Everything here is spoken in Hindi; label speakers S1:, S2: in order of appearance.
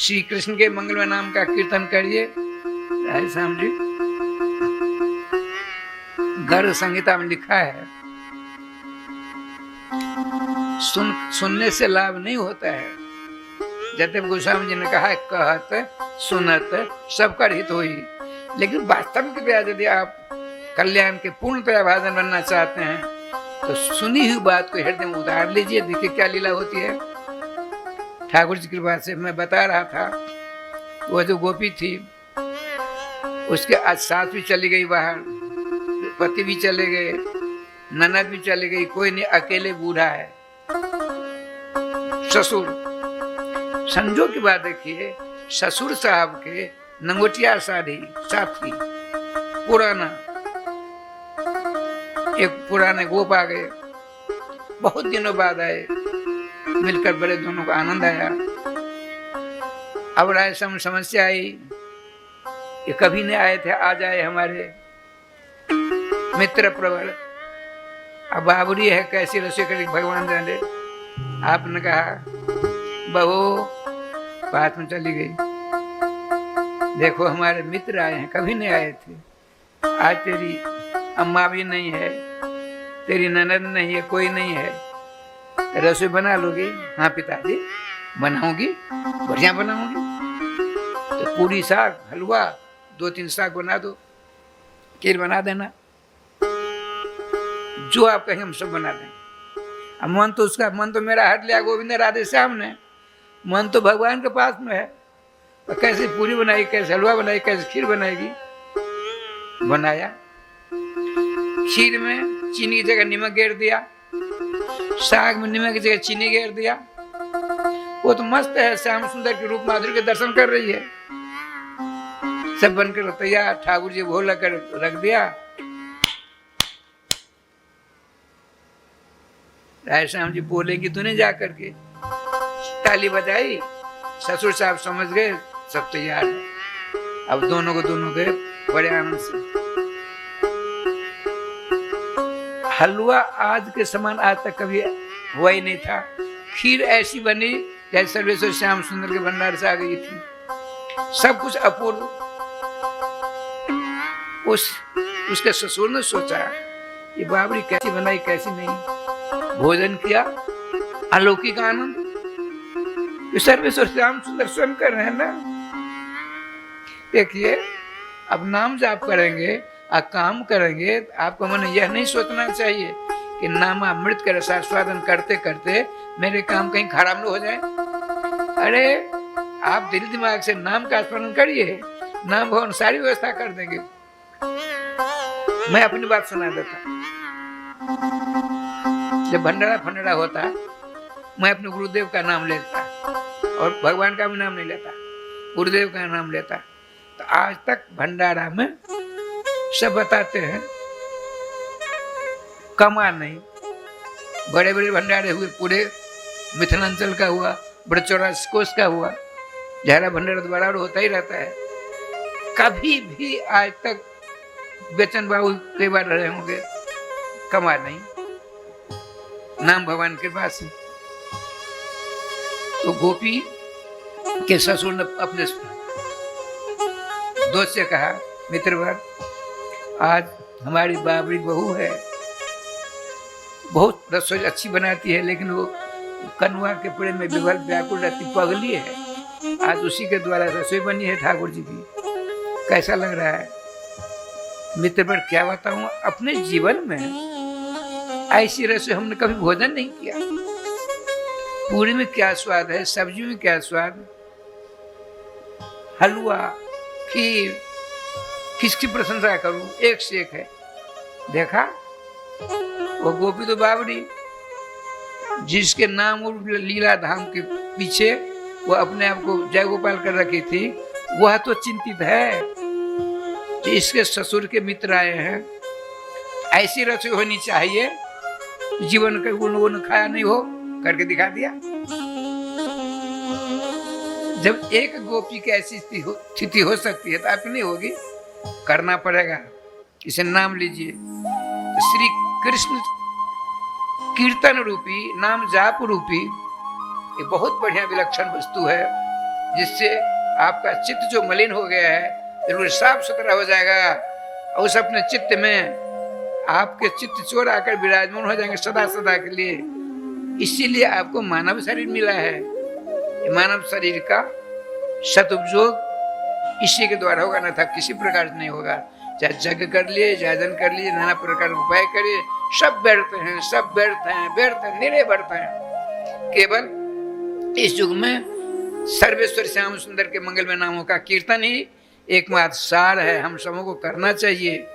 S1: श्री कृष्ण के मंगलमय नाम का कीर्तन करिए। राधे श्याम जी। गर्ग संहिता में लिखा है, सुनने से लाभ नहीं होता है। जयदेव गोस्वामी जी ने कहा है, कहत सुनत सबका हित होई। लेकिन वास्तविक यदि आप कल्याण के पूर्णतया भाजन बनना चाहते हैं तो सुनी हुई बात को हृदय में उतार लीजिए। देखिए क्या लीला होती है। ठाकुर जी की कृपा से मैं बता रहा था, वो जो गोपी थी उसके आज सास भी चली गई बाहर, पति भी चले गए, ननद भी चली गई, कोई नहीं, अकेले बूढ़ा है ससुर। संजोग की बात देखिए, ससुर साहब के नंगोटिया साथी पुराना, एक पुराने गोप आ गए, बहुत दिनों बाद आए, मिलकर बड़े दोनों को आनंद आया। अब राय समस्या आई, ये कभी नहीं आए थे, आज आए हमारे मित्र प्रवर। अब बाबरी है, कैसी रसोई करी भगवान जाने। आपने कहा बहू बात में चली गई, देखो हमारे मित्र आए हैं, कभी नहीं आए थे। आज तेरी अम्मा भी नहीं है, तेरी ननद नहीं है, कोई नहीं है, रसोई बना लोगी? हाँ पिताजी बनाऊंगी, बढ़िया बनाऊंगी। तो पूरी साग हलवा 2-3 साग बना दो, खीर बना देना, जो आप कहें हम सब बना देंगे। अब मन तो उसका, मन तो मेरा हट लिया गोविंद राधे श्याम ने, मन तो भगवान के पास में है। तो कैसे पूरी बनाई, कैसे हलवा बनाई, कैसे खीर बनाएगी? बनाया, खीर में चीनी की जगह नमक गेर दिया, साग में नमक की जगह चीनी गेर दिया। वो तो मस्त है, श्याम सुंदर के रूप माधुरी के दर्शन कर रही है। सब बनकर तैयार, ठाकुर जी भोग कर रख दिया। राय श्याम जी बोलेगी तूने जा करके, ताली बजाई, ससुर साहब समझ गए, सब तैयार है। अब दोनों गए बड़े आनंद से। हलवा आज के समान आज तक कभी हुआ ही नहीं था। खीर ऐसी बनी जैसे सर्वेश्वर श्याम सुंदर के भंडार से आ गई थी, सब कुछ अपूर्व। उसके ससुर ने सोचा ये बाबरी कैसी बनाई कैसी नहीं, भोजन किया, अलौकिक आनंद। सर्वेश्वर श्याम सुंदर स्वयं कर रहे हैं ना। देखिए, अब नाम जाप करेंगे और काम करेंगे, आपको मन यह नहीं सोचना चाहिए कि नाम अमृत का रसास्वादन करते करते मेरे काम कहीं खराब न हो जाए। अरे आप दिल दिमाग से नाम का स्मरण करिए, नाम भवन सारी व्यवस्था कर देंगे। मैं अपनी बात सुना देता। जब भंडारा फंडारा होता, मैं अपने गुरुदेव का नाम लेता और भगवान का भी नाम नहीं लेता, गुरुदेव का नाम लेता। तो आज तक भंडारा में सब बताते हैं कमा नहीं। बड़े बड़े भंडारे हुए, पूरे मिथिलांचल का हुआ, बड़े 84 कोस का हुआ, जहरा भंडारा तो बराबर होता ही रहता है। कभी भी आज तक बेचन बाबू कई बार रहे होंगे, कमा नहीं, नाम भगवान के पास है। तो गोपी के ससुर ने अपने दोस्त से कहा, मित्रवर आज हमारी बाबरी बहू है, बहुत रसोई अच्छी बनाती है, लेकिन वो कनुआ के पेड़ में विभल व्याकुल रहती, पगली है। आज उसी के द्वारा रसोई बनी है ठाकुर जी की, कैसा लग रहा है? मित्र पर क्या बताऊं, अपने जीवन में ऐसी रसोई हमने कभी भोजन नहीं किया। पूरी में क्या स्वाद है, सब्जी में क्या स्वाद, हलवा, खीर, किसकी प्रशंसा करूं, एक से एक है। देखा वो गोपी तो बाबरी, जिसके नाम और लीला धाम के पीछे वो अपने आप को जय गोपाल कर रखी थी, वह तो चिंतित है कि इसके ससुर के मित्र आए हैं, ऐसी रसोई होनी चाहिए, जीवन का गुण खाया नहीं हो, करके दिखा दिया। जब एक गोपी की ऐसी स्थिति हो सकती है तो आपकी नहीं होगी, करना पड़ेगा। इसे नाम लीजिए, तो श्री कृष्ण कीर्तन रूपी, नाम जाप रूपी, ये बहुत बढ़िया विलक्षण वस्तु है। जिससे आपका चित्त जो मलिन हो गया है बिल्कुल साफ सुथरा हो जाएगा। उस अपने चित्त में आपके चित्त चोर आकर विराजमान हो जाएंगे सदा सदा के लिए। इसीलिए आपको मानव शरीर मिला है। मानव शरीर का सदुपयोग इसी के द्वारा होगा, न था किसी प्रकार से नहीं होगा। चाहे यज्ञ कर लिए, जाजन कर लिए, नाना प्रकार के उपाय करिए, सब व्यर्थ हैं, सब व्यर्थ हैं, व्यर्थ हैं, निरे व्यर्थ हैं। केवल इस युग में सर्वेश्वर श्याम सुंदर के मंगलमय नामों का कीर्तन ही एकमात्र सार है। हम सबों को करना चाहिए।